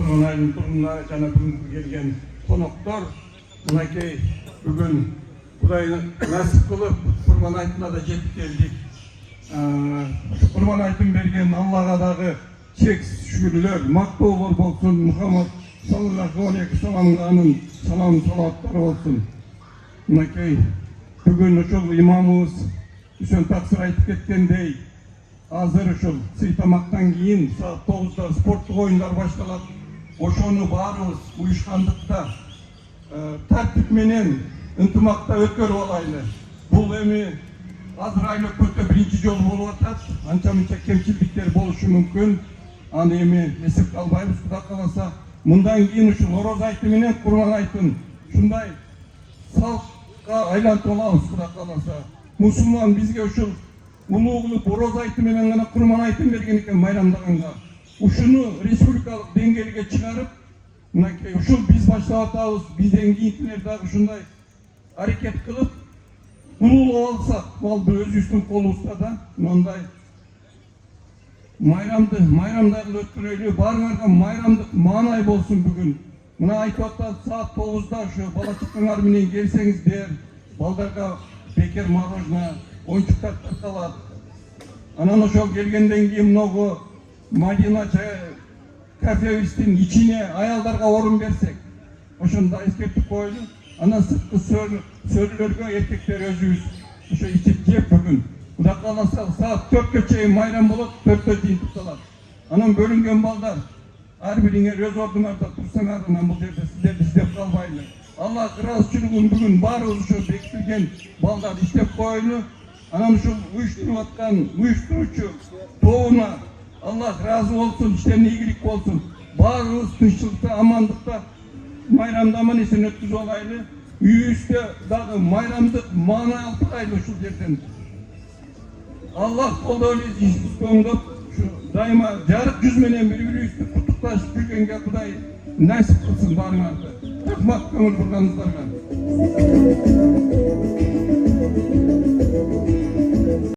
Тұрғынайдың тұрғындары жана бүгінгі келген қонақтар, мынакей бүгін Құдай насip қылып Құрбан айтына да жетіп келдік. Құрбан айтын берген Аллаға дағы шексіз шүкірлер, мақтаулар болсын. Мұхаммад саллаллаху алейхи саламның салам салауаттары болсын. Мынакей бүгін ұшыл имамымыз Үсен Тақсыр айтып кеткендей, азыр ұшыл сый тамақтан кейін саат 9-да спорттық ойындар башталады. Ошоны барыбыз уюшкандыкта тартип менен ынтымакта өткөрүп алайлы. Бул эми азыр Айлөккөлдө биринчи жолу болуп атат. Анча-мынча кемчиликтер болушу мүмкүн. Аны эми эсепке албайбыз, Кудай кааласа. Мындан кийин ушул Ороз айты менен Курбан айтын ушундай салкка айлантып алабыз, Кудай кааласа. Мусулман бизге ушул улуу кылып Ороз айты менен гана Курбан айтын берген экен майрамдаганга. Ушуну республикалык деңгээлге чыгарып, мынакей ушул биз баштап атабыз, бизден кийинкилер дагы ушундай аракет кылып улуулап алсак, балды өзүбүздүн колубузда да мындай майрамдарды өткөрөлү, баарыңарга майрамдык маанай болсун бүгүн. Мына айтып атат, саат 9-да ушу бала чакаңар менен келсеңиздер, балдарга бекер мороженое, оюнчуктар таркалат. Анан ошол келгенден кийин могу Мадина кафебиздин ичине аялдарга орун берсек, ошондо эскертип коелу. Анан сырткы сөрүлөргө эркектер өзүбүз ошо ичип жеп бүгүн. Кудай кааласа саат 4-кө чейин майрам болот, 4-тө чейин тукталат. Анан бөлүнгөн балдар ар бириңер өз ордуңарда турсаңар, анан бул жерде сиздерди издеп калбайлы. Аллах ыраазычылыгын бүгүн баарыбыз ошо бекитилген балдарды иштеп коелу. Анан ушул уюштуруп аткан уюштуруучу тобуна Аллах разы болсын, işlerine iyilik olsun. Bаарыбыз тынччылыкта, амандыкта майрамды аман эсен өткүзүп алайлы. Үйүбүздө дагы майрамдык маана алып алайлы ушул жерден. Аллах колдоо иштөөңдөп, дайыма жарык жүз менен бири-бирибизди куттукташып жүргөнгө Кудай насип кылсын баарыңарды. Рахмат көңүл бурганыңыздарга.